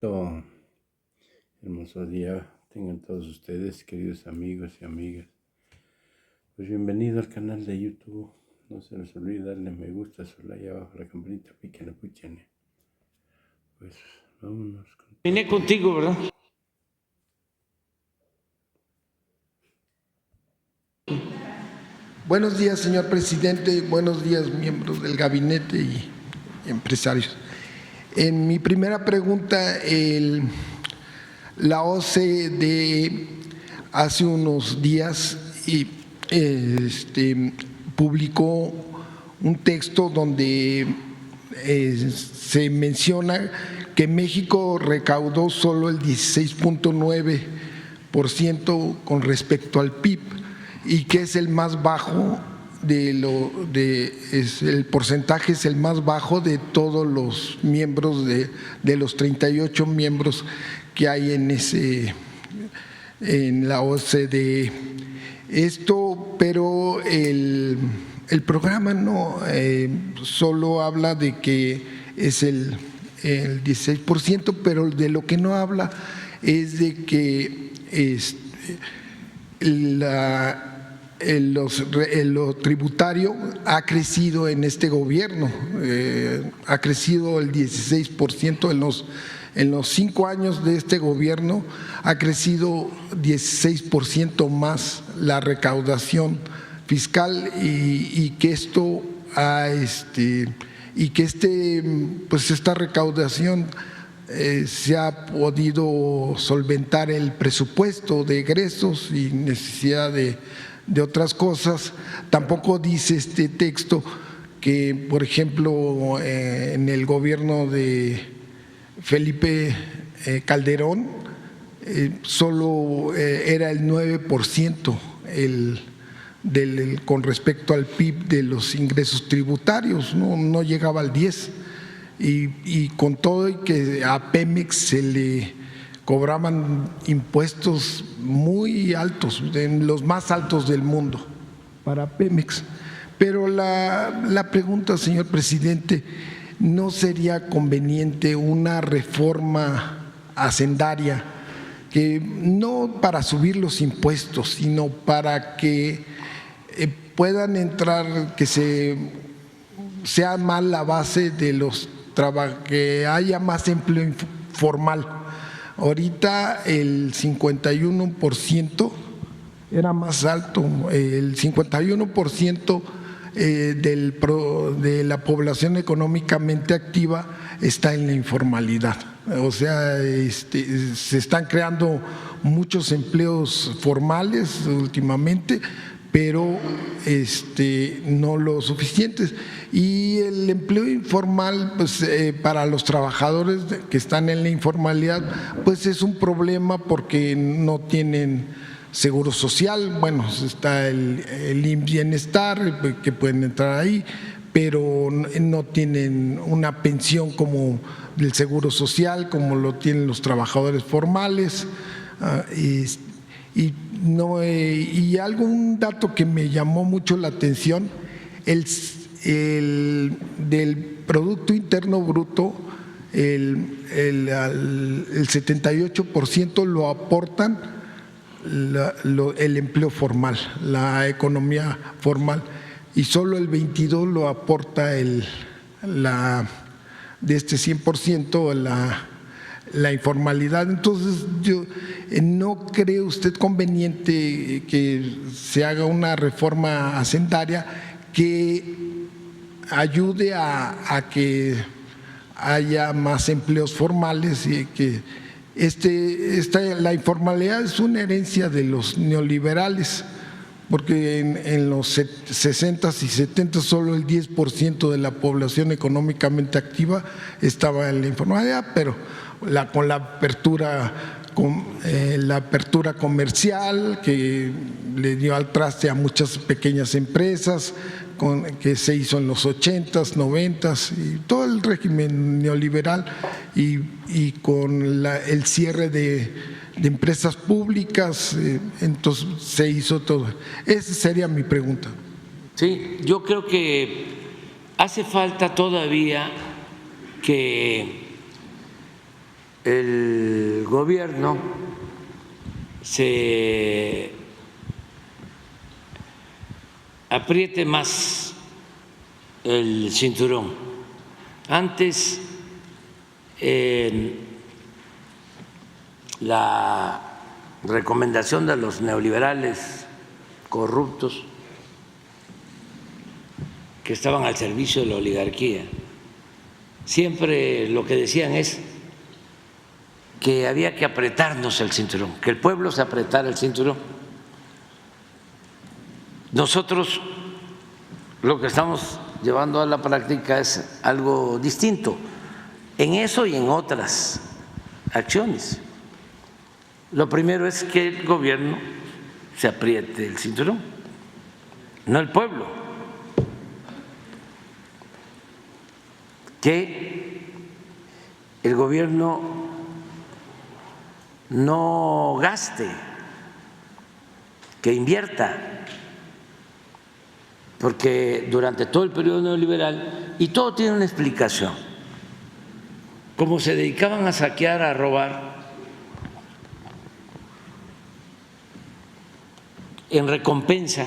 Todo hermoso día tengan todos ustedes, queridos amigos y amigas. Pues bienvenido al canal de YouTube. No se les olvide darle me gusta, solo ahí abajo la campanita, píquenle, púchenle. Pues vámonos. Vine contigo, ¿verdad? Buenos días, señor presidente. Buenos días, miembros del gabinete y empresarios. En mi primera pregunta, la OCDE hace unos días publicó un texto donde se menciona que México recaudó solo el 16.9% con respecto al PIB y que es el más bajo el porcentaje es el más bajo de todos los miembros de los 38 miembros que hay en la OCDE. Pero el programa no solo habla de que es el 16%, pero de lo que no habla es de que lo tributario ha crecido en este gobierno, ha crecido el 16% en los 5 años de este gobierno, ha crecido 16% más la recaudación fiscal y que esto pues esta recaudación se ha podido solventar el presupuesto de egresos sin necesidad de otras cosas. Tampoco dice este texto que, por ejemplo, en el gobierno de Felipe Calderón solo era el 9% con respecto al PIB de los ingresos tributarios, no llegaba al 10%. Y con todo y que a Pemex se le cobraban impuestos muy altos, los más altos del mundo para Pemex. Pero la pregunta, señor presidente, ¿no sería conveniente una reforma hacendaria que no para subir los impuestos, sino para que puedan entrar, que sea más la base de que haya más empleo formal? Ahorita el 51% era más alto, el 51% de la población económicamente activa está en la informalidad. O sea, se están creando muchos empleos formales últimamente, pero no lo suficientes. Y el empleo informal, pues para los trabajadores que están en la informalidad, pues es un problema porque no tienen seguro social. Bueno, está el IMSS Bienestar, que pueden entrar ahí, pero no tienen una pensión como del seguro social, como lo tienen los trabajadores formales. Y algún dato que me llamó mucho la atención, del Producto Interno Bruto, el 78% lo aportan el empleo formal, la economía formal, y solo el 22% lo aporta de este 100% la informalidad. Entonces, ¿no cree usted conveniente que se haga una reforma hacendaria que ayude a que haya más empleos formales y que la informalidad es una herencia de los neoliberales? Porque en los 60s y 70s solo el 10% de la población económicamente activa estaba en la informalidad, pero con la apertura comercial que le dio al traste a muchas pequeñas empresas, que se hizo en los 80s, 90s, y todo el régimen neoliberal, y con el cierre de empresas públicas, entonces se hizo todo. Esa sería mi pregunta. Sí, yo creo que hace falta todavía que el gobierno se apriete más el cinturón. Antes la recomendación de los neoliberales corruptos que estaban al servicio de la oligarquía, siempre lo que decían es que había que apretarnos el cinturón, que el pueblo se apretara el cinturón. Nosotros lo que estamos llevando a la práctica es algo distinto en eso y en otras acciones. Lo primero es que el gobierno se apriete el cinturón, no el pueblo, que el gobierno no gaste, que invierta, porque durante todo el periodo neoliberal, y todo tiene una explicación, como se dedicaban a saquear, a robar, en recompensa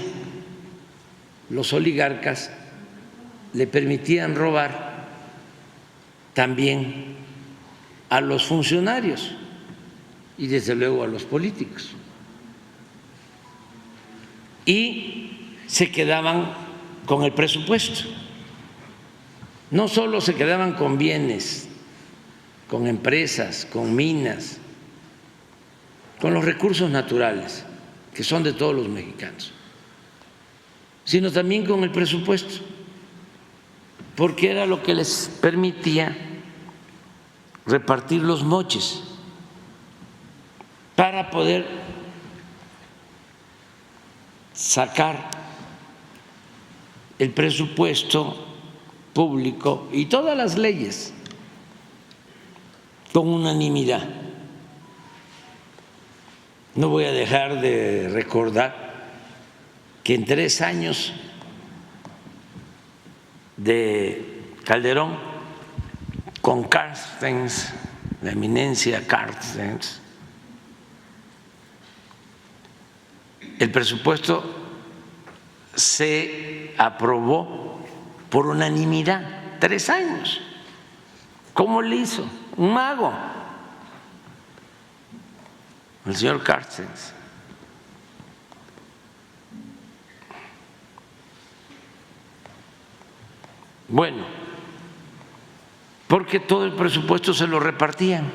los oligarcas le permitían robar también a los funcionarios y desde luego a los políticos. Y se quedaban con el presupuesto. No solo se quedaban con bienes, con empresas, con minas, con los recursos naturales, que son de todos los mexicanos, sino también con el presupuesto, porque era lo que les permitía repartir los moches para poder sacar el presupuesto público y todas las leyes con unanimidad. No voy a dejar de recordar que en 3 años de Calderón, con Carstens, la eminencia Carstens, el presupuesto se aprobó por unanimidad, 3 años. ¿Cómo le hizo? Un mago, el señor Carstens. Bueno, porque todo el presupuesto se lo repartían,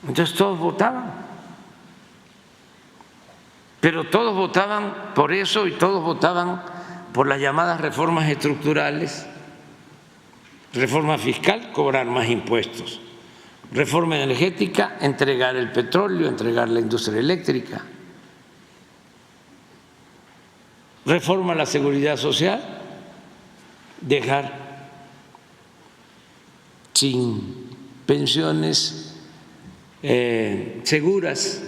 entonces todos votaban, pero todos votaban por eso y todos votaban por las llamadas reformas estructurales, reforma fiscal, cobrar más impuestos, reforma energética, entregar el petróleo, entregar la industria eléctrica, reforma a la seguridad social, dejar sin pensiones seguras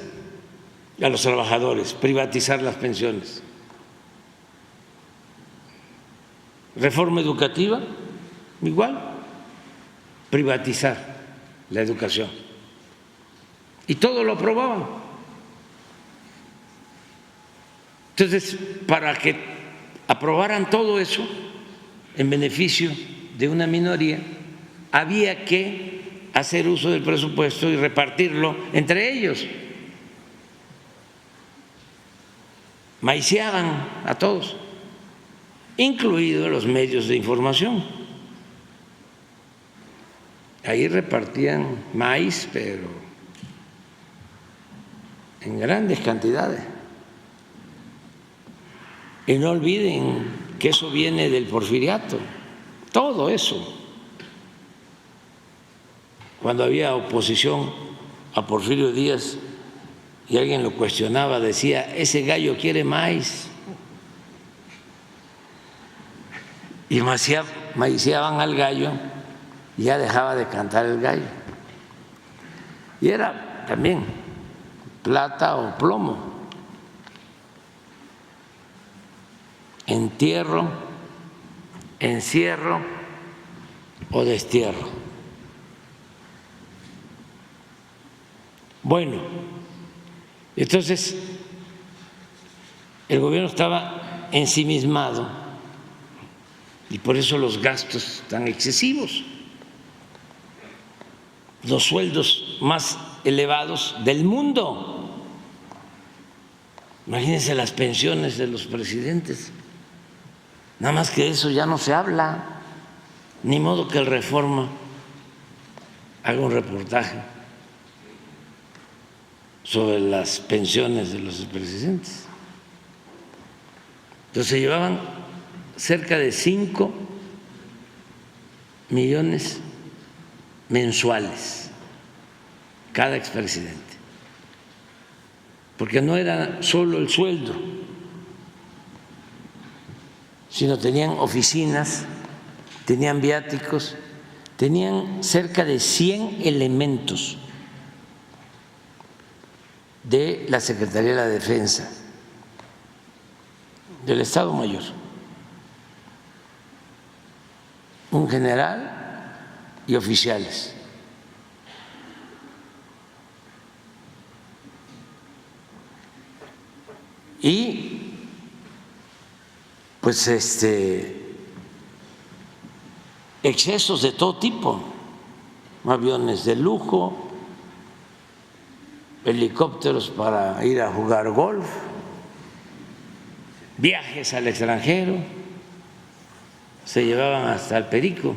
a los trabajadores, privatizar las pensiones. Reforma educativa, igual, privatizar la educación. Y todo lo aprobaban. Entonces, para que aprobaran todo eso en beneficio de una minoría, había que hacer uso del presupuesto y repartirlo entre ellos. Maiciaban a todos, incluidos los medios de información. Ahí repartían maíz, pero en grandes cantidades. Y no olviden que eso viene del porfiriato, todo eso. Cuando había oposición a Porfirio Díaz y alguien lo cuestionaba, decía, ese gallo quiere maíz. Y maiciaban al gallo y ya dejaba de cantar el gallo. Y era también plata o plomo. Entierro, encierro o destierro. Bueno, entonces el gobierno estaba ensimismado y por eso los gastos tan excesivos, los sueldos más elevados del mundo. Imagínense las pensiones de los presidentes. Nada más que de eso ya no se habla. Ni modo que el Reforma haga un reportaje sobre las pensiones de los presidentes. Entonces se llevaban cerca de 5 millones mensuales cada expresidente, porque no era solo el sueldo, sino tenían oficinas, tenían viáticos, tenían cerca de 100 elementos de la Secretaría de la Defensa, del Estado Mayor, un general y oficiales. Y pues excesos de todo tipo, aviones de lujo, helicópteros para ir a jugar golf, viajes al extranjero, se llevaban hasta el perico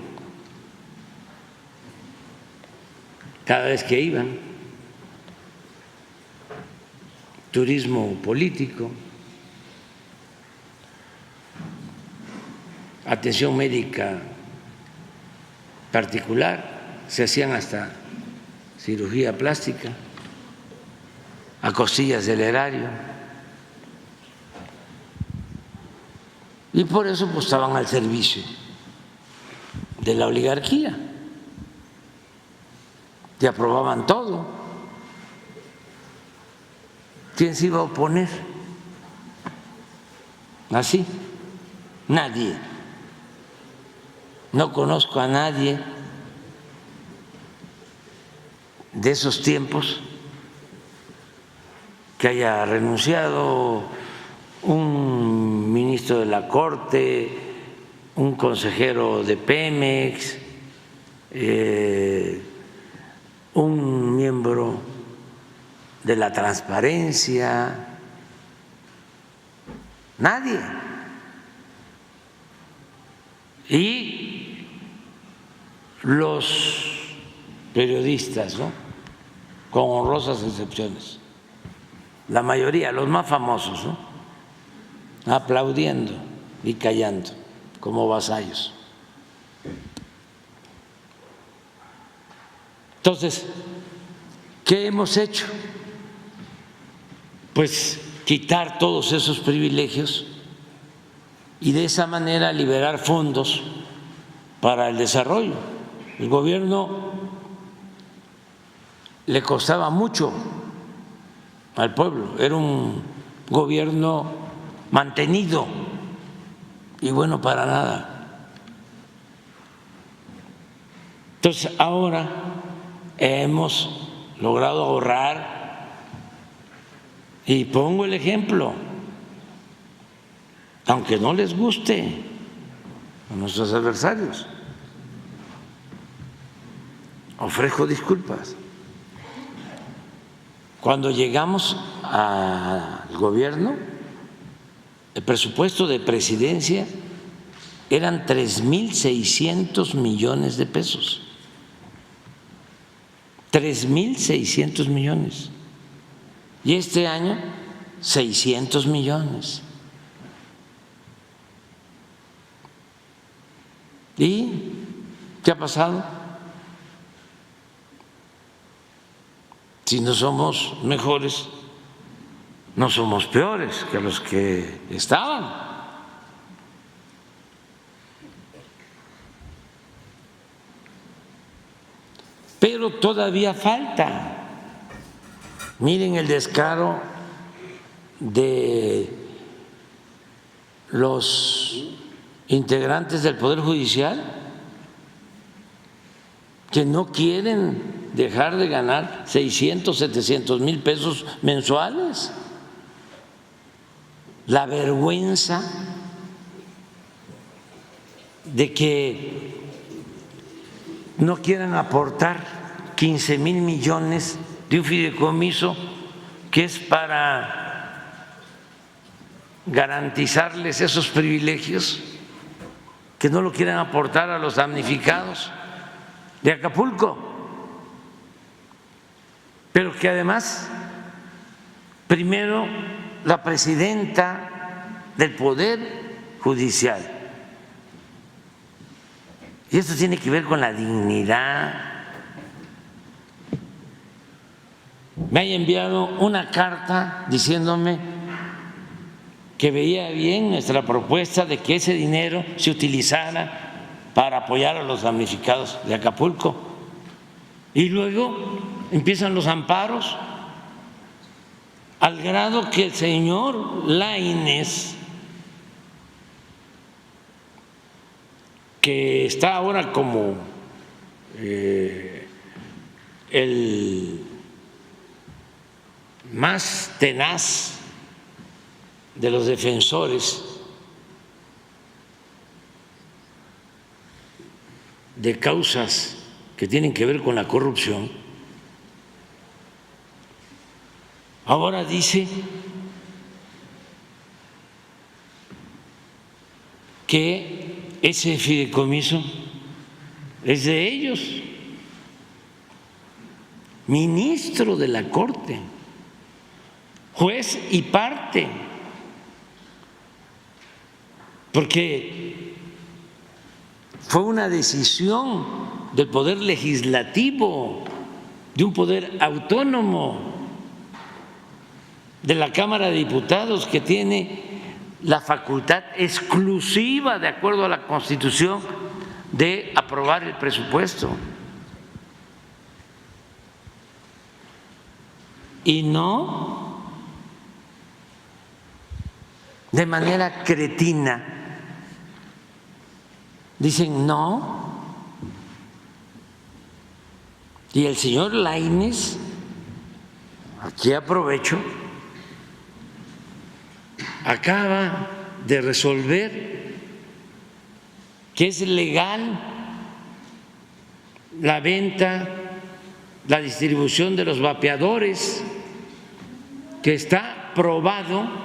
cada vez que iban, turismo político, atención médica particular, se hacían hasta cirugía plástica a costillas del erario, y por eso pues estaban al servicio de la oligarquía y aprobaban todo. ¿Quién se iba a oponer? Así, nadie. No conozco a nadie de esos tiempos que haya renunciado, un ministro de la Corte, un consejero de Pemex, un miembro de la transparencia, nadie. Y los periodistas, ¿no?, con honrosas excepciones, la mayoría, los más famosos, ¿no?, aplaudiendo y callando como vasallos. Entonces, ¿qué hemos hecho? Pues quitar todos esos privilegios y de esa manera liberar fondos para el desarrollo. El gobierno le costaba mucho al pueblo, era un gobierno mantenido y bueno para nada. Entonces ahora hemos logrado ahorrar, y pongo el ejemplo, aunque no les guste a nuestros adversarios, ofrezco disculpas. Cuando llegamos al gobierno, el presupuesto de presidencia eran 3.600 millones de pesos. 3.600 millones. Y este año, 600 millones. ¿Y qué ha pasado? Si no somos mejores, no somos peores que los que estaban. Pero todavía falta. Miren el descaro de los integrantes del Poder Judicial que no quieren dejar de ganar 600, 700 mil pesos mensuales. La vergüenza de que no quieran aportar 15 mil millones de un fideicomiso que es para garantizarles esos privilegios, que no lo quieran aportar a los damnificados de Acapulco, pero que además primero la presidenta del Poder Judicial, y esto tiene que ver con la dignidad, me haya enviado una carta diciéndome que veía bien nuestra propuesta de que ese dinero se utilizara para apoyar a los damnificados de Acapulco. Y luego empiezan los amparos, al grado que el señor Lainez, que está ahora como el más tenaz de los defensores de causas que tienen que ver con la corrupción, ahora dice que ese fideicomiso es de ellos, ministro de la Corte, juez y parte, porque fue una decisión del Poder Legislativo, de un poder autónomo, de la Cámara de Diputados, que tiene la facultad exclusiva, de acuerdo a la Constitución, de aprobar el presupuesto. Y no de manera cretina dicen no. Y el señor Lainez, aquí aprovecho, acaba de resolver que es legal la venta, la distribución de los vapeadores, que está probado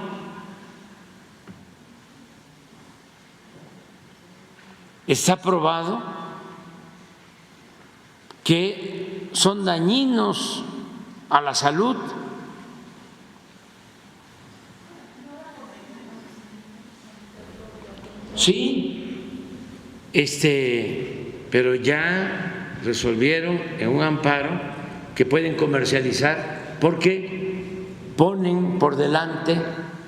que son dañinos a la salud. Sí, pero ya resolvieron en un amparo que pueden comercializar porque ponen por delante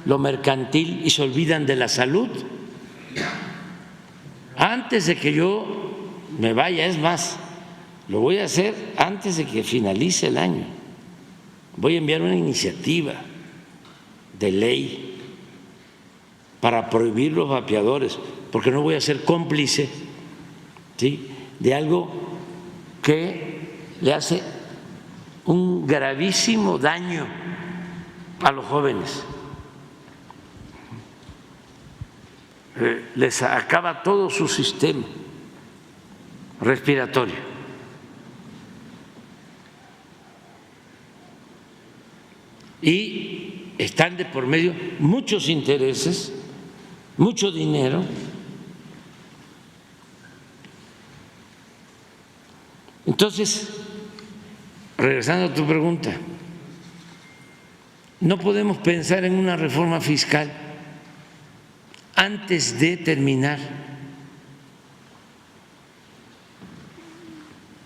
lo mercantil y se olvidan de la salud. Antes de que yo me vaya, es más, lo voy a hacer antes de que finalice el año. Voy a enviar una iniciativa de ley para prohibir los vapeadores, porque no voy a ser cómplice, ¿sí?, de algo que le hace un gravísimo daño a los jóvenes. Les acaba todo su sistema respiratorio. Y están de por medio muchos intereses, mucho dinero. Entonces, regresando a tu pregunta, no podemos pensar en una reforma fiscal antes de terminar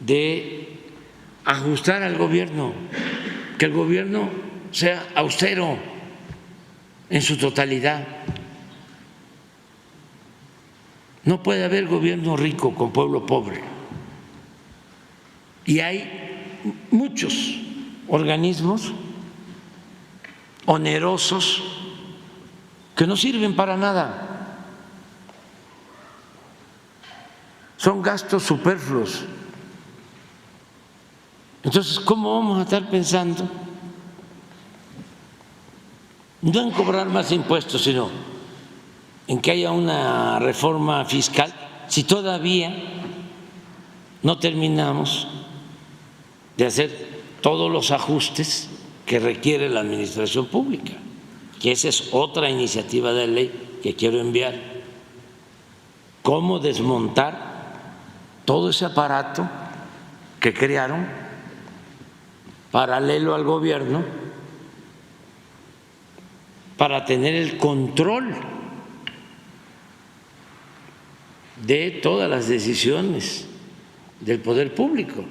de ajustar al gobierno, que el gobierno sea austero en su totalidad. No puede haber gobierno rico con pueblo pobre. Y hay muchos organismos onerosos que no sirven para nada. Son gastos superfluos. Entonces, ¿cómo vamos a estar pensando no en cobrar más impuestos, sino en que haya una reforma fiscal si todavía no terminamos de hacer todos los ajustes que requiere la administración pública? Que esa es otra iniciativa de ley que quiero enviar. Cómo desmontar todo ese aparato que crearon paralelo al gobierno para tener el control de todas las decisiones del poder público.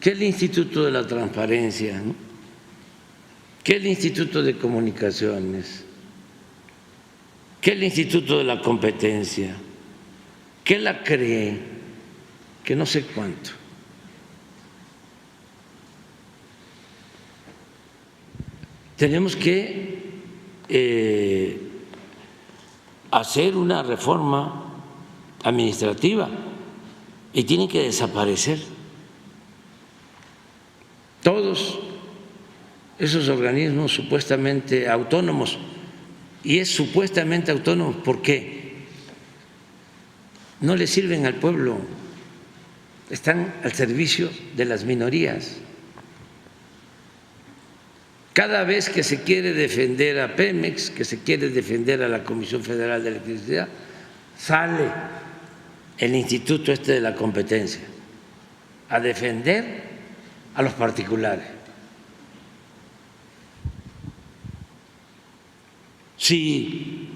¿Qué es el Instituto de la Transparencia, ¿no? ¿Qué es el Instituto de Comunicaciones? ¿Qué es el Instituto de la Competencia? ¿Qué la cree? Que no sé cuánto. Tenemos que hacer una reforma administrativa y tienen que desaparecer todos esos organismos supuestamente autónomos. Y es supuestamente autónomos porque no le sirven al pueblo, están al servicio de las minorías. Cada vez que se quiere defender a Pemex, que se quiere defender a la Comisión Federal de Electricidad, sale el Instituto de la Competencia a defender a los particulares. Si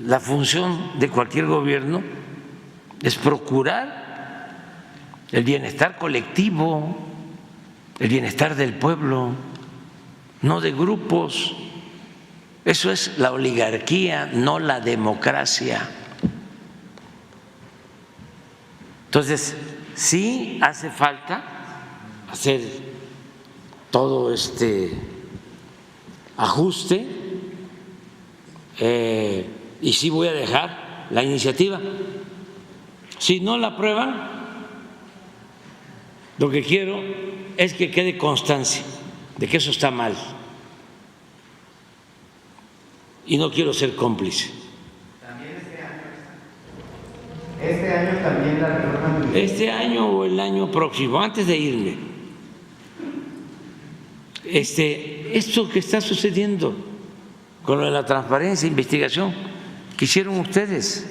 la función de cualquier gobierno es procurar el bienestar colectivo, el bienestar del pueblo, no de grupos. Eso es la oligarquía, no la democracia. Entonces, sí hace falta hacer todo este ajuste y sí voy a dejar la iniciativa. Si no la aprueban, lo que quiero es que quede constancia de que eso está mal y no quiero ser cómplice. También este año también la reforma. Este año o el año próximo, antes de irme. Esto que está sucediendo con lo de la transparencia, investigación, que hicieron ustedes.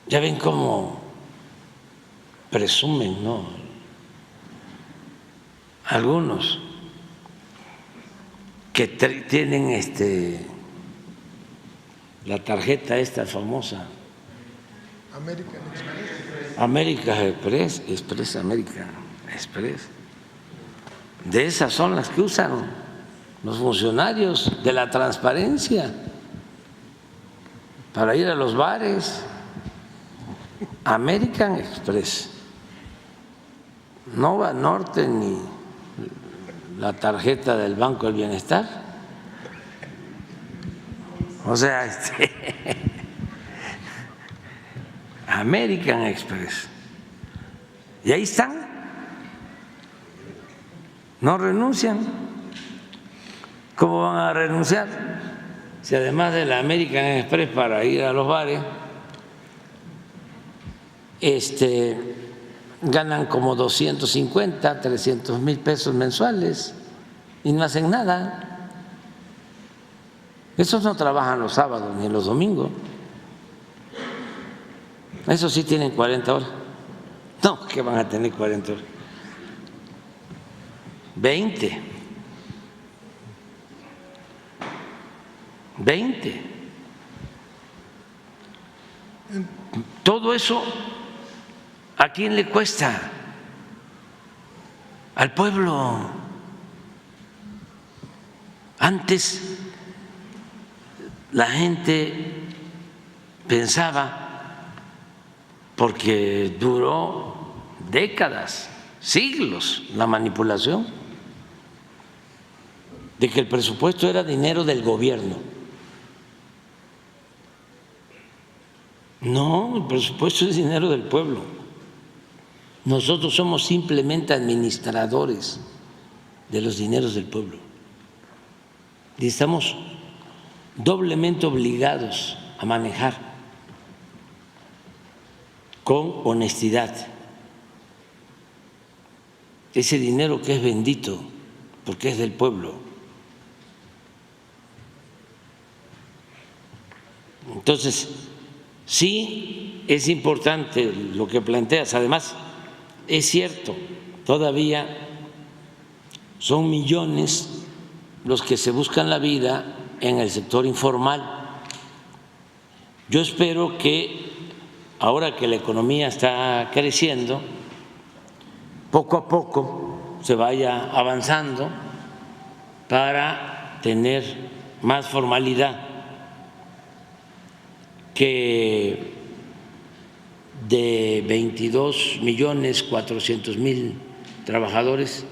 Ya ven cómo presumen, ¿no? Algunos que tienen la tarjeta esta famosa American Express. De esas son las que usan los funcionarios de la transparencia para ir a los bares. American Express, no Banorte ni la tarjeta del Banco del Bienestar. O sea, American Express. Y ahí están, no renuncian. ¿Cómo van a renunciar si además de la American Express para ir a los bares ganan como 250, 300 mil pesos mensuales y no hacen nada? Esos no trabajan los sábados ni los domingos. Esos sí tienen 40 horas. No, que van a tener 40 horas. 20. Todo eso, ¿a quién le cuesta? Al pueblo. Antes la gente pensaba, porque duró décadas, siglos, la manipulación, de que el presupuesto era dinero del gobierno. No, el presupuesto es dinero del pueblo. Nosotros somos simplemente administradores de los dineros del pueblo. Y estamos doblemente obligados a manejar con honestidad ese dinero que es bendito porque es del pueblo. Entonces, sí es importante lo que planteas. Además, es cierto, todavía son millones los que se buscan la vida en el sector informal. Yo espero que ahora que la economía está creciendo, poco a poco se vaya avanzando para tener más formalidad, que de 22.400.000 trabajadores,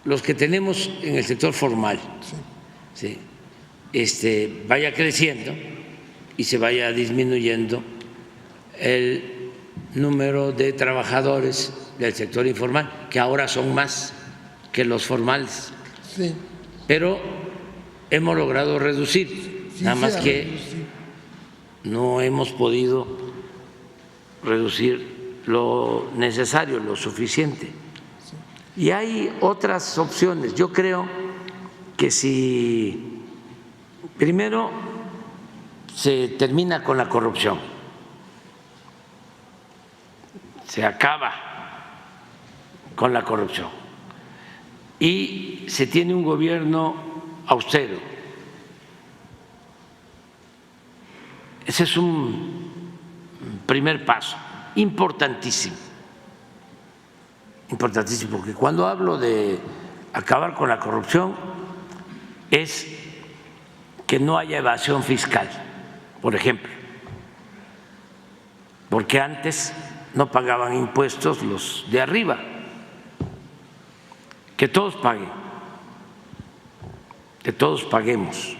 los que tenemos en el sector formal, sí, vaya creciendo y se vaya disminuyendo el número de trabajadores del sector informal, que ahora son más que los formales. Sí. Pero hemos logrado reducir, Sí, nada más se ha que reducido. no hemos podido reducir lo necesario, lo suficiente. Y hay otras opciones. Yo creo que si primero se termina con la corrupción, se acaba con la corrupción y se tiene un gobierno austero, ese es un primer paso importantísimo, importantísimo, porque cuando hablo de acabar con la corrupción es que no haya evasión fiscal, por ejemplo, porque antes no pagaban impuestos los de arriba, que todos paguen, que todos paguemos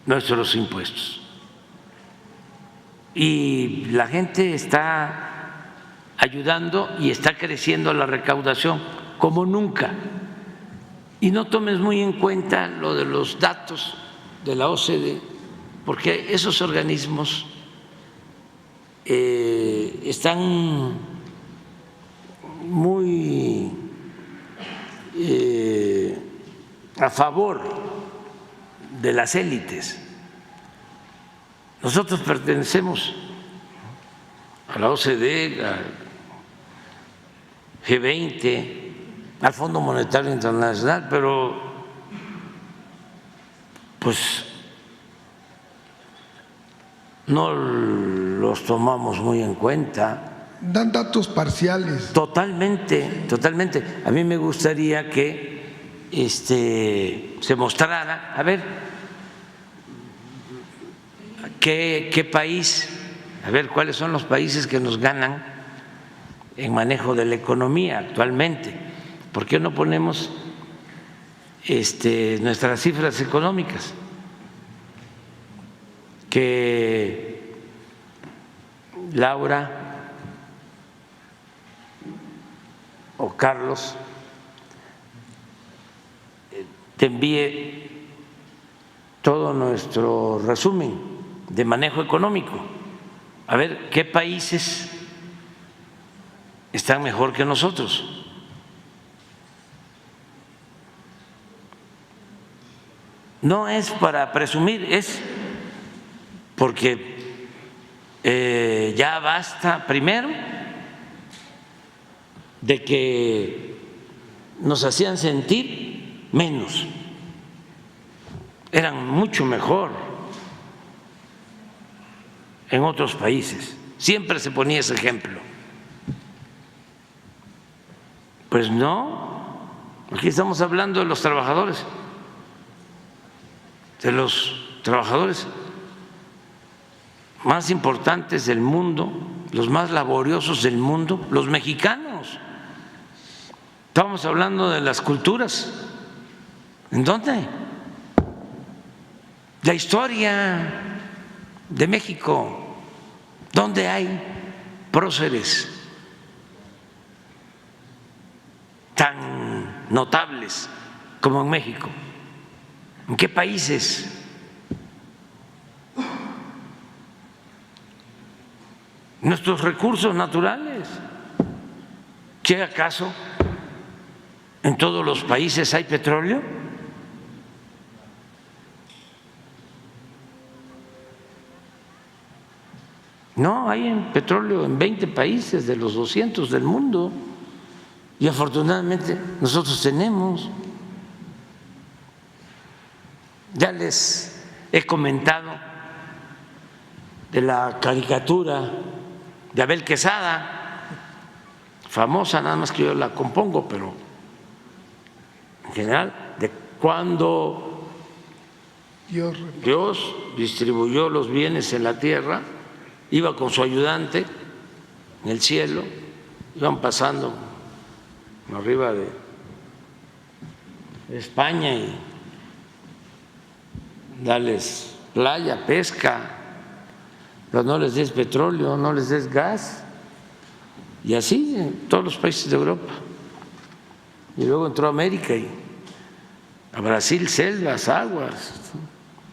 nuestros impuestos. Y la gente está ayudando y está creciendo la recaudación como nunca. Y no tomes muy en cuenta lo de los datos de la OCDE, porque esos organismos están muy a favor de las élites. Nosotros pertenecemos a la OCDE, al G20, al Fondo Monetario Internacional, pero pues no los tomamos muy en cuenta. Dan datos parciales. Totalmente, totalmente. A mí me gustaría que se mostrara, a ver, qué país, a ver cuáles son los países que nos ganan en manejo de la economía actualmente. ¿Por qué no ponemos nuestras cifras económicas? Que Laura o Carlos te envíe todo nuestro resumen de manejo económico, a ver qué países están mejor que nosotros. No es para presumir, es porque ya basta, primero, de que nos hacían sentir menos, eran mucho mejor en otros países, siempre se ponía ese ejemplo. Pues no, aquí estamos hablando de los trabajadores, más importantes del mundo, los más laboriosos del mundo, los mexicanos. Estamos hablando de las culturas. ¿En dónde? la historia de México, donde hay próceres tan notables como en México. ¿En qué países? Nuestros recursos naturales. ¿Qué acaso en todos los países hay petróleo? No, hay petróleo en 20 países de los 200 del mundo y afortunadamente nosotros tenemos. Ya les he comentado de la caricatura de Abel Quesada, famosa, nada más que yo la compongo, pero en general, de cuando Dios distribuyó los bienes en la tierra, iba con su ayudante en el cielo, iban pasando arriba de España y darles playa, pesca, pero no les des petróleo, no les des gas, y así en todos los países de Europa. Y luego entró a América y a Brasil selvas, aguas,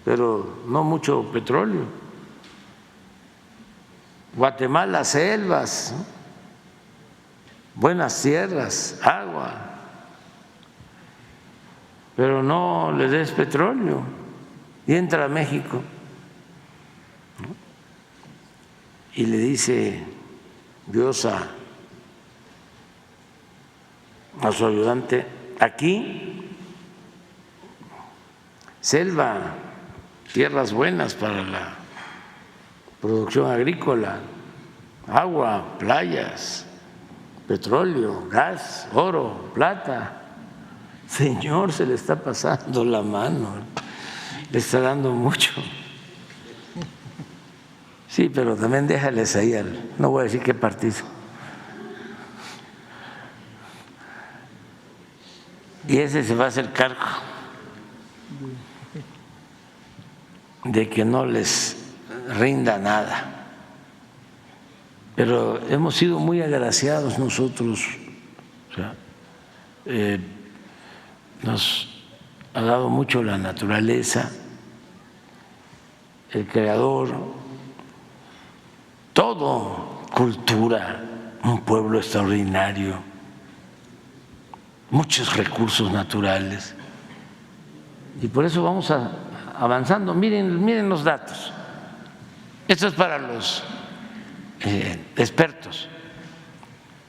pero no mucho petróleo. Guatemala selvas, buenas tierras, agua, pero no le des petróleo. Y entra a México y le dice Dios a su ayudante: aquí selva, tierras buenas para la producción agrícola, agua, playas, petróleo, gas, oro, plata. Señor, se le está pasando la mano, le está dando mucho. Sí, pero también déjales ahí no voy a decir qué partido. Y ese se va a hacer cargo de que no les rinda nada. Pero hemos sido muy agraciados nosotros, o sea, nos ha dado mucho la naturaleza, el Creador, todo, cultura, un pueblo extraordinario, muchos recursos naturales. Y por eso vamos avanzando. Miren los datos. Esto es para los expertos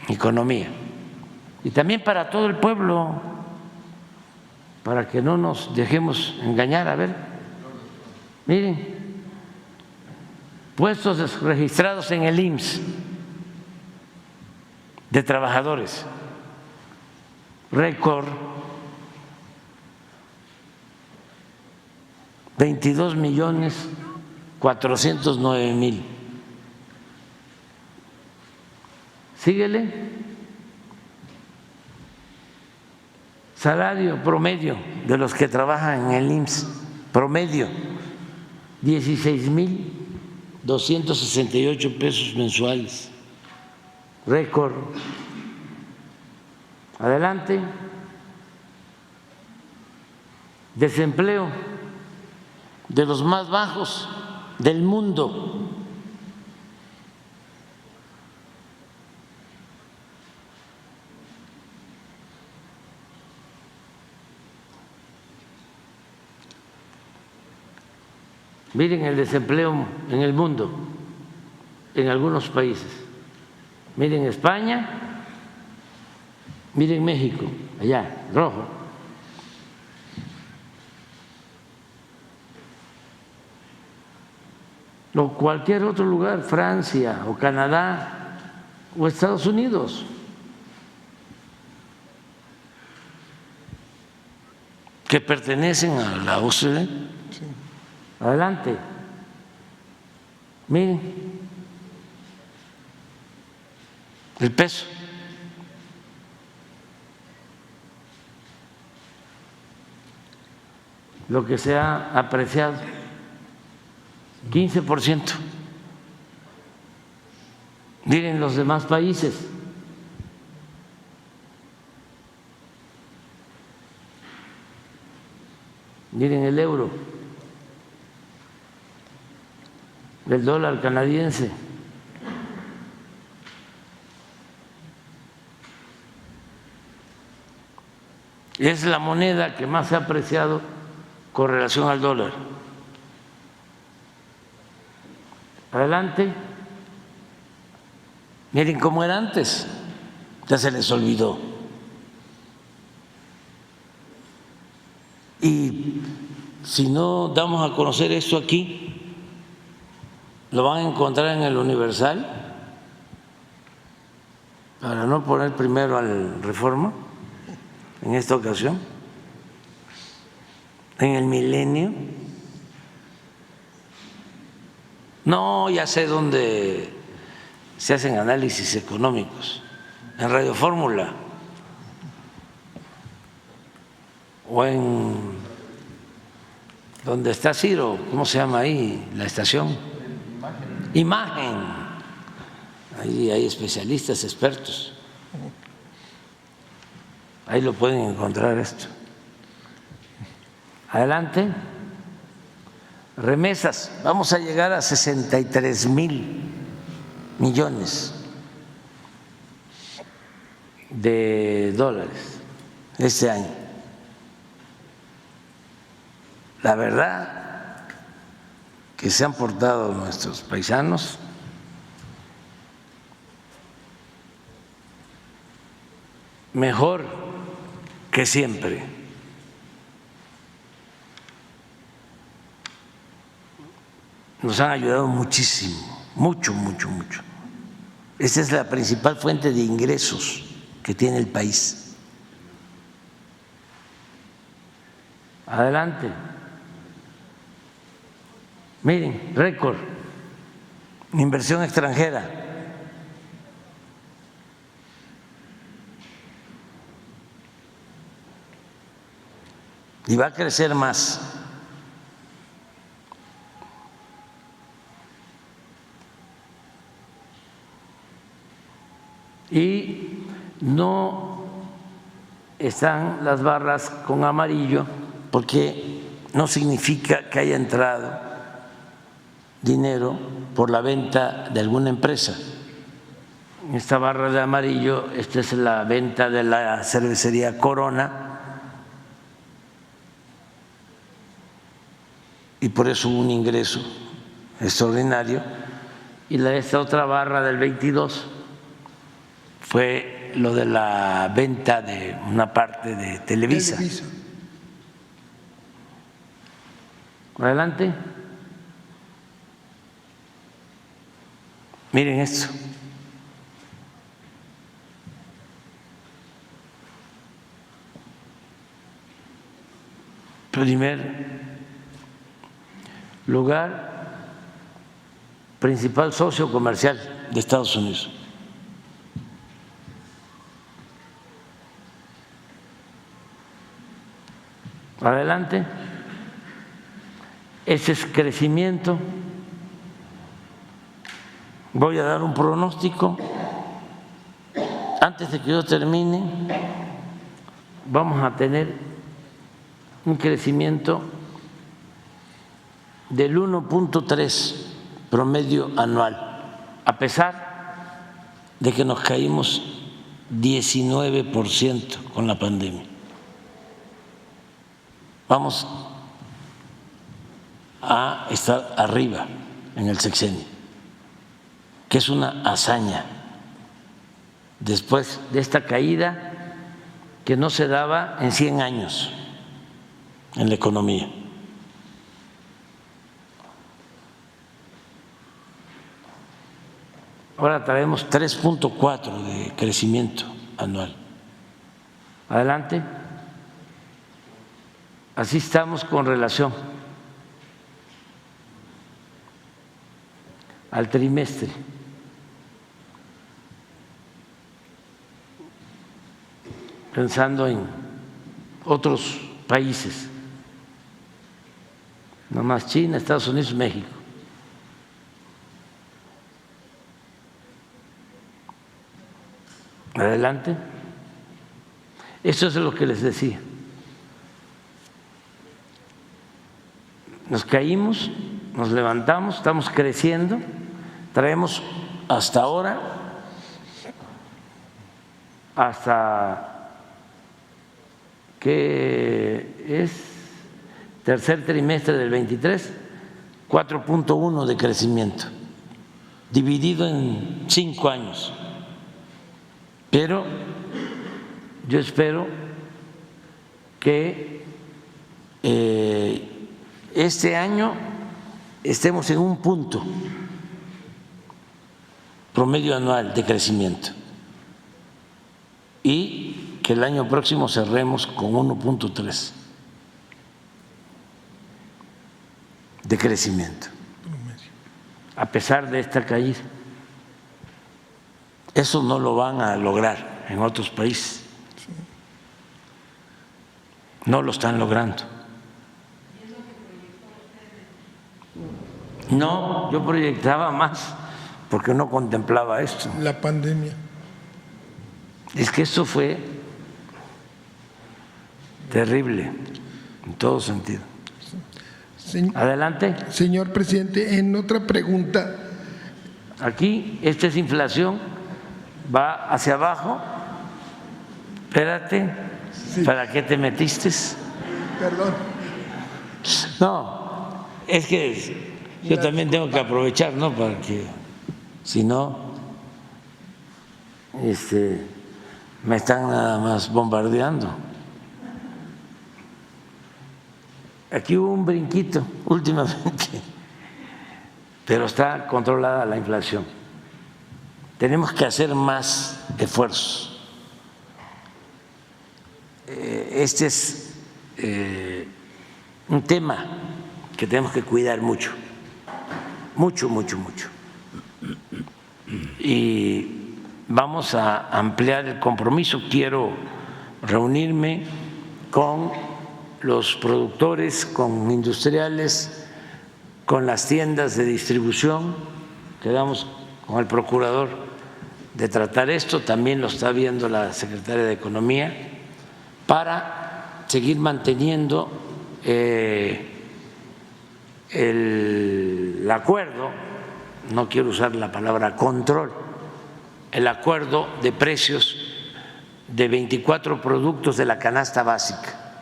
en economía y también para todo el pueblo, para que no nos dejemos engañar. A ver, miren, puestos registrados en el IMSS de trabajadores, récord, 22.409.000. Síguele. Salario promedio de los que trabajan en el IMSS, promedio, 16.268 pesos mensuales. Récord. Adelante. Desempleo de los más bajos del mundo. Miren el desempleo en el mundo, en algunos países. Miren España, miren México, allá, rojo. O cualquier otro lugar, Francia o Canadá o Estados Unidos, que pertenecen a la OCDE. Sí. Adelante. Miren el peso. Lo que se ha apreciado 15%. Miren los demás países. Miren el euro, el dólar canadiense. Es la moneda que más se ha apreciado con relación al dólar. Adelante. Miren cómo era antes, ya se les olvidó. Y si no damos a conocer esto aquí, lo van a encontrar en el Universal, para no poner primero al Reforma en esta ocasión, en el Milenio. No, ya sé dónde se hacen análisis económicos, en Radio Fórmula o en donde está Ciro, ¿cómo se llama ahí la estación? Imagen. Ahí hay especialistas, expertos. Ahí lo pueden encontrar esto. Adelante. Remesas, vamos a llegar a 63,000 millones de dólares este año. La verdad que se han portado nuestros paisanos mejor que siempre. Nos han ayudado muchísimo, mucho. Esta es la principal fuente de ingresos que tiene el país. Adelante. Miren, récord, inversión extranjera. Y va a crecer más. Y no están las barras con amarillo porque no significa que haya entrado dinero por la venta de alguna empresa. Esta barra de amarillo, esta es la venta de la cervecería Corona, y por eso hubo un ingreso extraordinario. Y esta otra barra del 22 fue lo de la venta de una parte de Televisa. Adelante. Miren esto. Primer lugar, principal socio comercial de Estados Unidos. Adelante. Ese es crecimiento. Voy a dar un pronóstico. Antes de que yo termine, vamos a tener un crecimiento del 1.3 promedio anual, a pesar de que nos caímos 19% con la pandemia. Vamos a estar arriba en el sexenio, que es una hazaña después de esta caída que no se daba en 100 años en la economía. Ahora traemos 3.4 de crecimiento anual. Adelante. Así estamos con relación al trimestre. Pensando en otros países, no más China, Estados Unidos, México. Adelante. Eso es lo que les decía. Nos caímos, nos levantamos, estamos creciendo, traemos hasta ahora, hasta que es tercer trimestre del 23, 4.1 de crecimiento, dividido en 5 años. Pero yo espero que este año estemos en un punto promedio anual de crecimiento y que el año próximo cerremos con 1.3 de crecimiento, a pesar de esta caída. Eso no lo van a lograr en otros países, no lo están logrando. No, yo proyectaba más porque no contemplaba esto. La pandemia. Es que esto fue terrible en todo sentido. Adelante. Señor presidente, en otra pregunta. Aquí, esta es inflación, va hacia abajo. Espérate, Sí. ¿Para qué te metiste? Perdón. No, es que yo también tengo que aprovechar, ¿no? Para que, si no, me están nada más bombardeando. Aquí hubo un brinquito últimamente, pero está controlada la inflación. Tenemos que hacer más esfuerzos. Este es un tema que tenemos que cuidar mucho, mucho, mucho, mucho. Y vamos a ampliar el compromiso. Quiero reunirme con los productores, con industriales, con las tiendas de distribución. Quedamos con el procurador de tratar esto, también lo está viendo la secretaria de Economía, para seguir manteniendo el acuerdo, no quiero usar la palabra control, el acuerdo de precios de 24 productos de la canasta básica.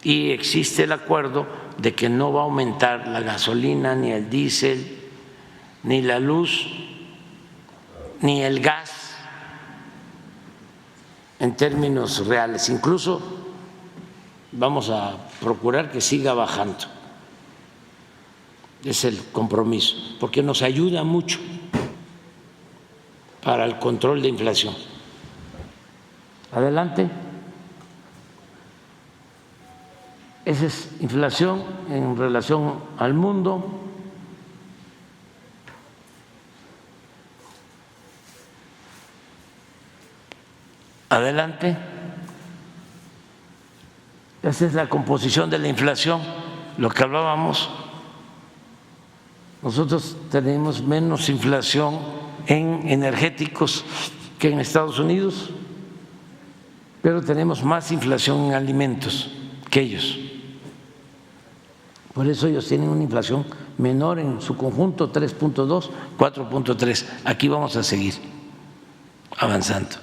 Y existe el acuerdo de que no va a aumentar la gasolina, ni el diésel, ni la luz, ni el gas en términos reales. Incluso vamos a procurar que siga bajando. Es el compromiso, porque nos ayuda mucho para el control de inflación. Adelante. Esa es inflación en relación al mundo. Adelante. Esa es la composición de la inflación, lo que hablábamos. Nosotros tenemos menos inflación en energéticos que en Estados Unidos, pero tenemos más inflación en alimentos que ellos. Por eso ellos tienen una inflación menor en su conjunto, 3.2, 4.3. Aquí vamos a seguir avanzando.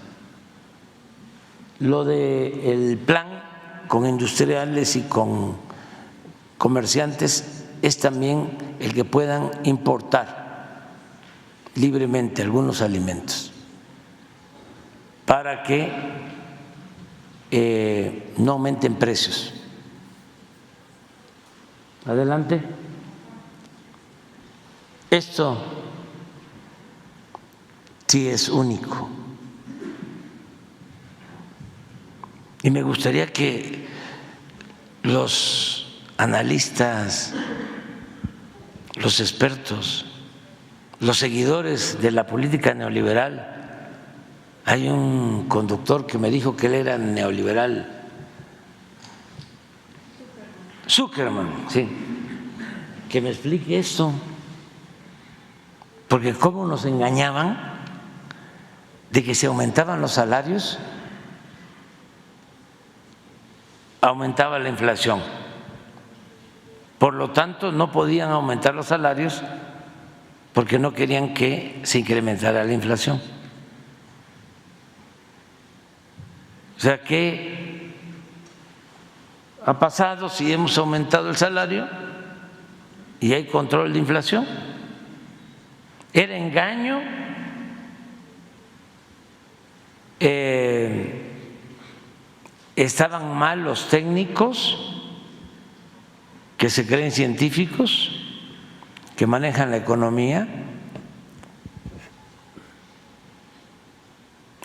Lo del plan con industriales y con comerciantes es también el que puedan importar libremente algunos alimentos para que no aumenten precios. Adelante. Esto sí es único. Y me gustaría que los analistas, los expertos, los seguidores de la política neoliberal, hay un conductor que me dijo que él era neoliberal, Zuckerman, sí, que me explique esto, porque cómo nos engañaban de que si aumentaban los salarios, aumentaba la inflación. Por lo tanto, no podían aumentar los salarios porque no querían que se incrementara la inflación. O sea, ¿qué ha pasado si hemos aumentado el salario y hay control de inflación? ¿Era engaño? ¿Estaban mal los técnicos que se creen científicos, que manejan la economía?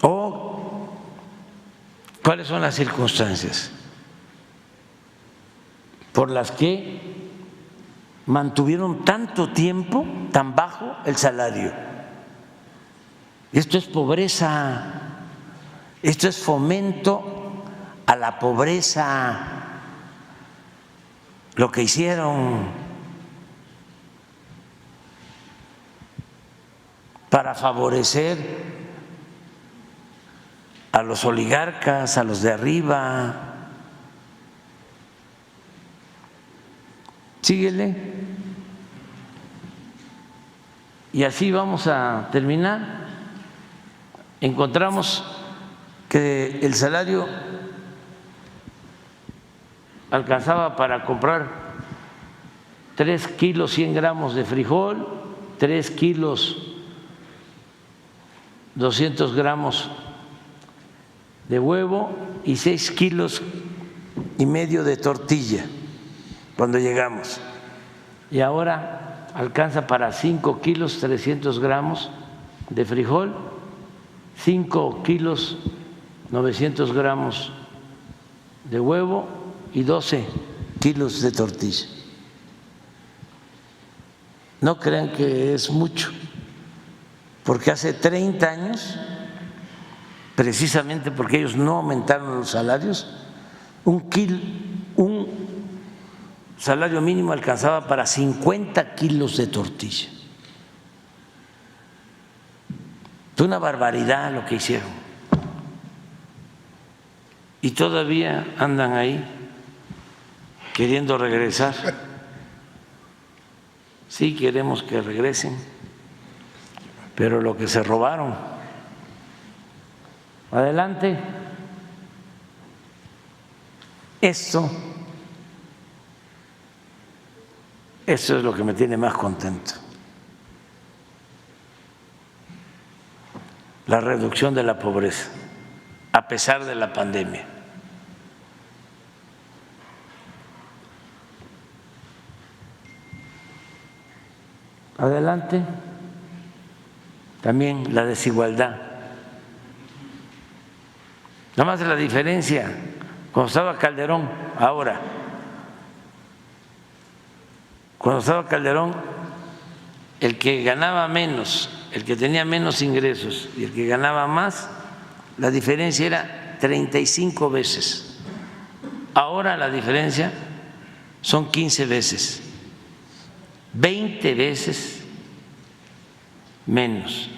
¿O cuáles son las circunstancias por las que mantuvieron tanto tiempo tan bajo el salario? Esto es pobreza, esto es fomento a la pobreza, lo que hicieron para favorecer a los oligarcas, a los de arriba. Síguele. Y así vamos a terminar. Encontramos que el salario alcanzaba para comprar 3 kilos 100 gramos de frijol, 3 kilos 200 gramos de huevo y 6 kilos y medio de tortilla cuando llegamos. Y ahora alcanza para 5 kilos 300 gramos de frijol, 5 kilos 900 gramos de huevo y 12 kilos de tortilla. No crean que es mucho, porque hace 30 años, precisamente porque ellos no aumentaron los salarios, un salario mínimo alcanzaba para 50 kilos de tortilla. Fue una barbaridad lo que hicieron. Y todavía andan ahí queriendo regresar. Sí, queremos que regresen, pero lo que se robaron. Adelante. Esto es lo que me tiene más contento. La reducción de la pobreza, a pesar de la pandemia. Adelante. También la desigualdad. Nada más la diferencia, cuando estaba Calderón, ahora. Cuando estaba Calderón, el que ganaba menos, el que tenía menos ingresos y el que ganaba más, la diferencia era 35 veces. Ahora la diferencia son 15 veces. 20 veces menos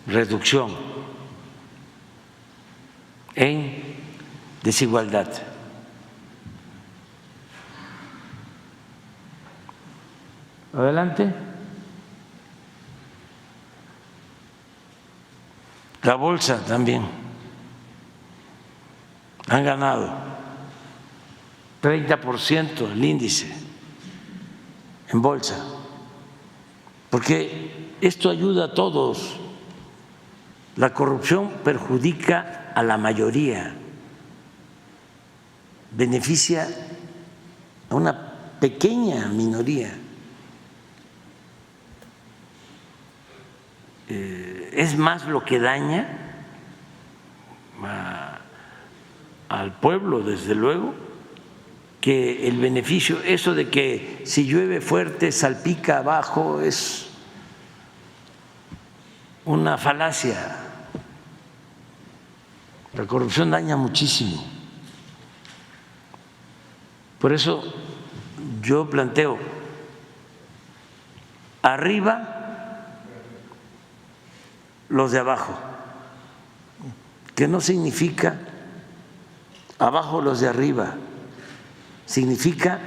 reducción en desigualdad. Adelante. La bolsa también. Han ganado 30% el índice en bolsa, porque esto ayuda a todos. La corrupción perjudica a la mayoría, beneficia a una pequeña minoría. Es más lo que daña al pueblo, desde luego, que el beneficio. Eso de que si llueve fuerte salpica abajo es una falacia. La corrupción daña muchísimo. Por eso yo planteo, arriba los de abajo, que no significa abajo los de arriba, significa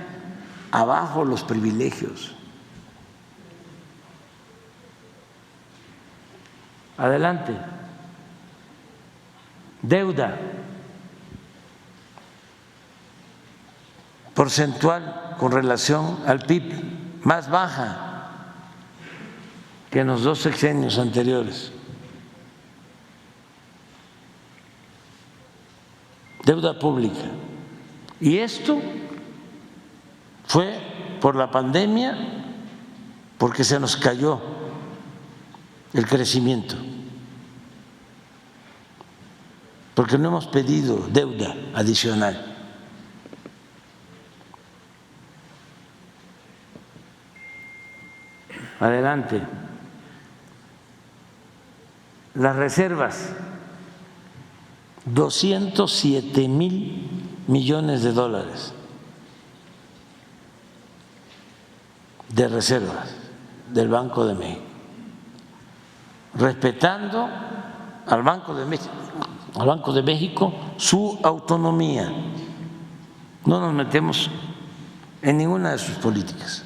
abajo los privilegios. Adelante. Deuda porcentual con relación al PIB más baja que en los 2 sexenios anteriores. Deuda pública. Y esto fue por la pandemia, porque se nos cayó el crecimiento, porque no hemos pedido deuda adicional. Adelante. Las reservas, 207,000 millones de dólares de reservas del Banco de México, respetando al Banco de México su autonomía. No nos metemos en ninguna de sus políticas.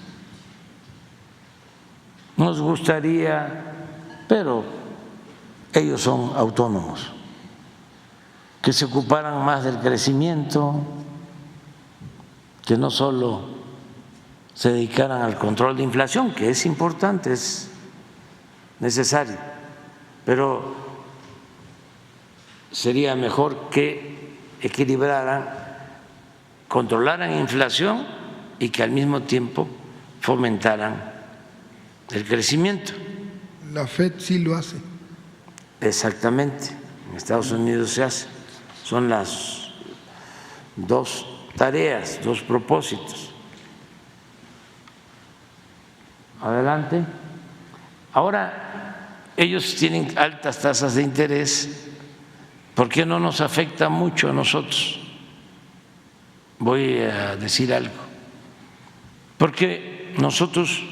Nos gustaría, pero ellos son autónomos, que se ocuparan más del crecimiento, que no solo se dedicaran al control de inflación, que es importante, es necesario, pero sería mejor que equilibraran, controlaran inflación y que al mismo tiempo fomentaran el crecimiento. La FED sí lo hace. Exactamente, en Estados Unidos se hace. Son las dos tareas, dos propósitos. Adelante. Ahora, ellos tienen altas tasas de interés. ¿Por qué no nos afecta mucho a nosotros? Voy a decir algo. Porque nosotros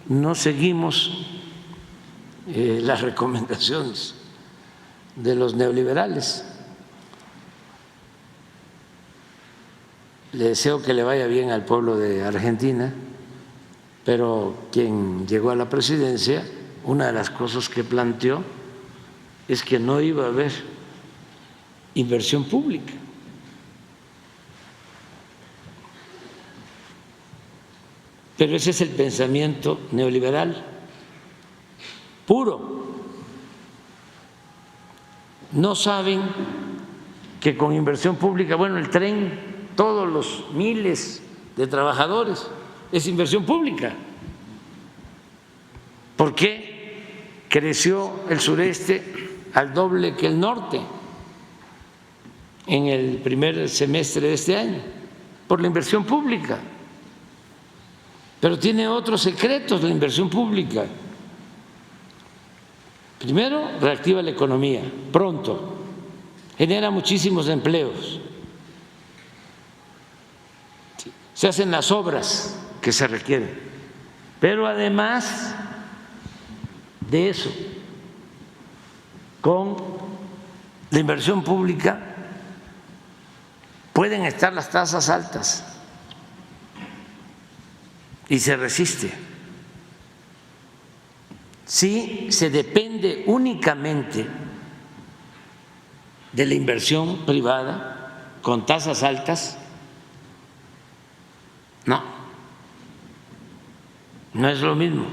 no seguimos las recomendaciones de los neoliberales. Le deseo que le vaya bien al pueblo de Argentina, pero quien llegó a la presidencia, una de las cosas que planteó es que no iba a haber inversión pública. Pero ese es el pensamiento neoliberal puro. No saben que con inversión pública, bueno, el tren, todos los miles de trabajadores, es inversión pública. ¿Por qué creció el sureste al doble que el norte en el primer semestre de este año? Por la inversión pública. Pero tiene otros secretos la inversión pública. Primero, reactiva la economía pronto, genera muchísimos empleos, se hacen las obras que se requieren, pero además de eso, con la inversión pública pueden estar las tasas altas y se resiste. Si se depende únicamente de la inversión privada con tasas altas, no es lo mismo.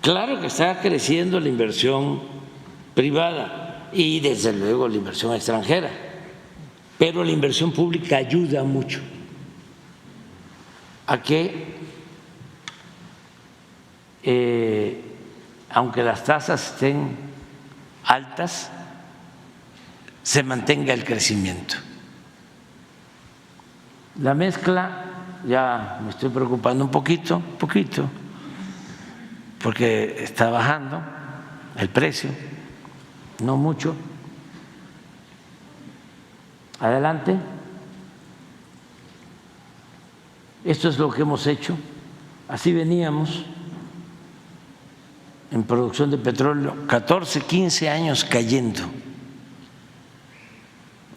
Claro que está creciendo la inversión privada y desde luego la inversión extranjera, pero la inversión pública ayuda mucho a que aunque las tasas estén altas, se mantenga el crecimiento. La mezcla, ya me estoy preocupando un poquito, porque está bajando el precio, no mucho. Adelante. Esto es lo que hemos hecho, así veníamos. En producción de petróleo, 14, 15 años cayendo.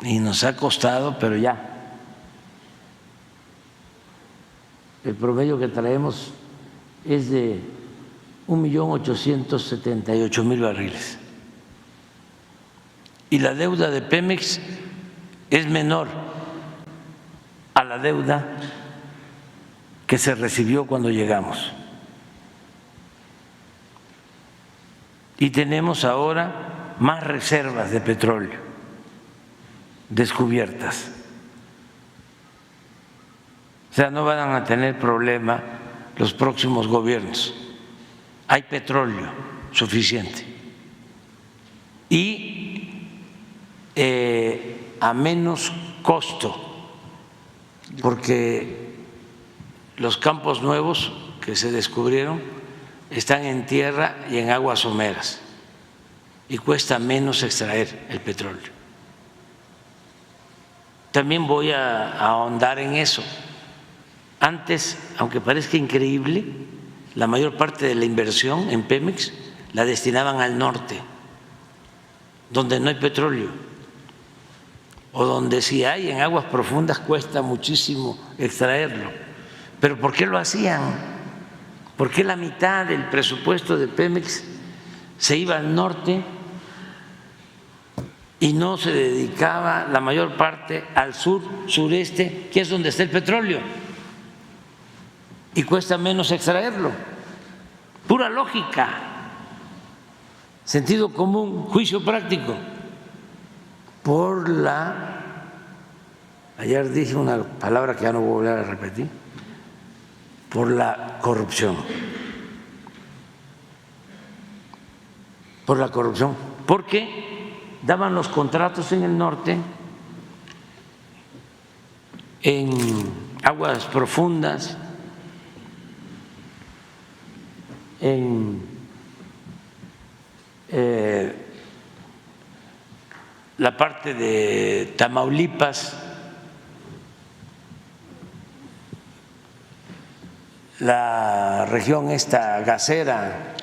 y nos ha costado, pero ya. El promedio que traemos es de 1.878.000 barriles. Y la deuda de Pemex es menor a la deuda que se recibió cuando llegamos. Y tenemos ahora más reservas de petróleo descubiertas. O sea, no van a tener problema los próximos gobiernos. Hay petróleo suficiente. Y a menos costo, porque los campos nuevos que se descubrieron están en tierra y en aguas someras y cuesta menos extraer el petróleo. También voy a ahondar en eso. Antes, aunque parezca increíble, la mayor parte de la inversión en Pemex la destinaban al norte, donde no hay petróleo, o donde si hay en aguas profundas cuesta muchísimo extraerlo. ¿Pero por qué lo hacían? ¿Por qué la mitad del presupuesto de Pemex se iba al norte y no se dedicaba la mayor parte al sur, sureste, que es donde está el petróleo? Y cuesta menos extraerlo. Pura lógica, sentido común, juicio práctico. Ayer dije una palabra que ya no voy a volver a repetir, por la corrupción. Por la corrupción, porque daban los contratos en el norte, en aguas profundas, en la parte de Tamaulipas, la región esta gasera,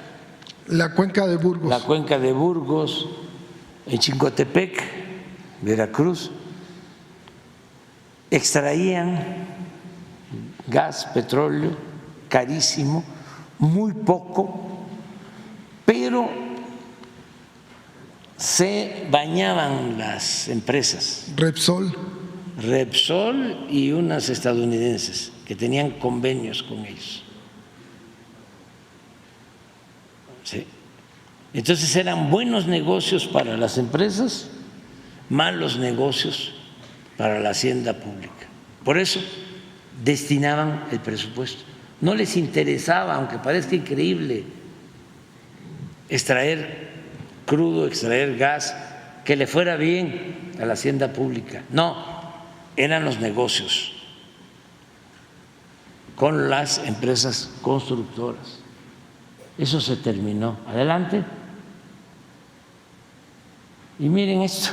La cuenca de Burgos. la cuenca de Burgos, en Chincotepec, Veracruz, extraían gas, petróleo, carísimo, muy poco, pero se bañaban las empresas, Repsol. Repsol y unas estadounidenses que tenían convenios con ellos. Sí. Entonces eran buenos negocios para las empresas, malos negocios para la hacienda pública. Por eso destinaban el presupuesto. No les interesaba, aunque parezca increíble, extraer crudo, extraer gas, que le fuera bien a la hacienda pública. No, eran los negocios con las empresas constructoras. Eso se terminó. Adelante. Y miren esto,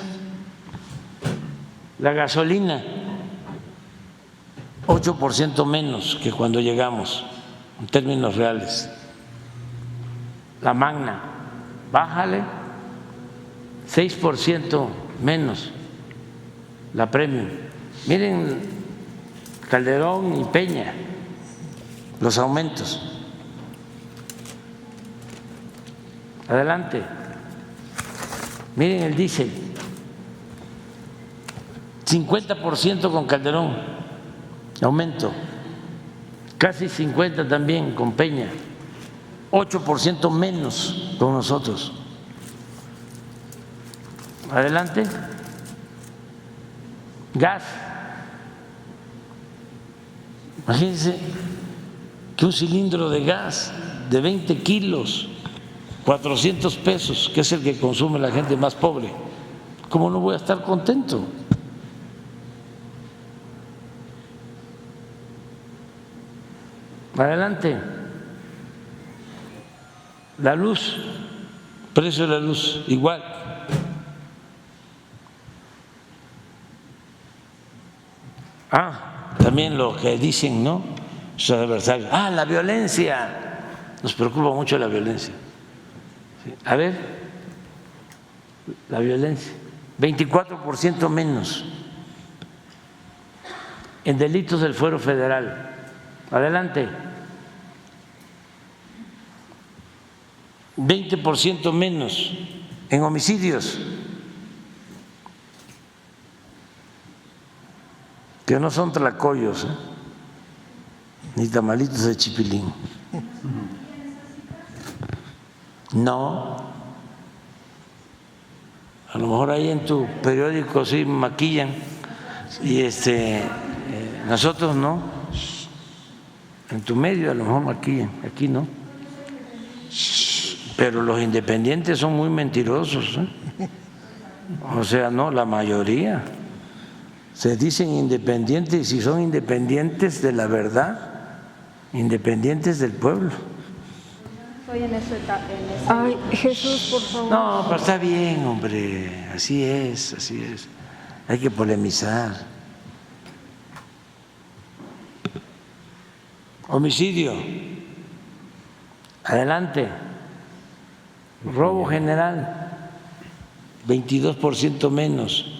la gasolina, 8% menos que cuando llegamos, en términos reales. La Magna, bájale, 6% menos la Premium. Miren Calderón y Peña, los aumentos. Adelante. Miren el diésel, 50% con Calderón, aumento, casi 50% también con Peña, 8% menos con nosotros. Adelante. Gas. Imagínense que un cilindro de gas de 20 kilos, 400 pesos, que es el que consume la gente más pobre, ¿cómo no voy a estar contento? Adelante. La luz, precio de la luz, igual. También lo que dicen, ¿no?, sus adversarios. La violencia. Nos preocupa mucho la violencia. A ver, la violencia. 24% menos. En delitos del fuero federal. Adelante. 20% menos en homicidios, que no son tlacoyos, ni tamalitos de chipilín. No, a lo mejor ahí en tu periódico sí maquillan y nosotros no, en tu medio a lo mejor maquillan, aquí no. Pero los independientes son muy mentirosos, o sea, no, la mayoría se dicen independientes y si son independientes de la verdad, independientes del pueblo. Estoy en ese. Ay, Jesús, por favor. No, pero está bien, hombre, así es, hay que polemizar. Homicidio, adelante. Robo general, 22% menos.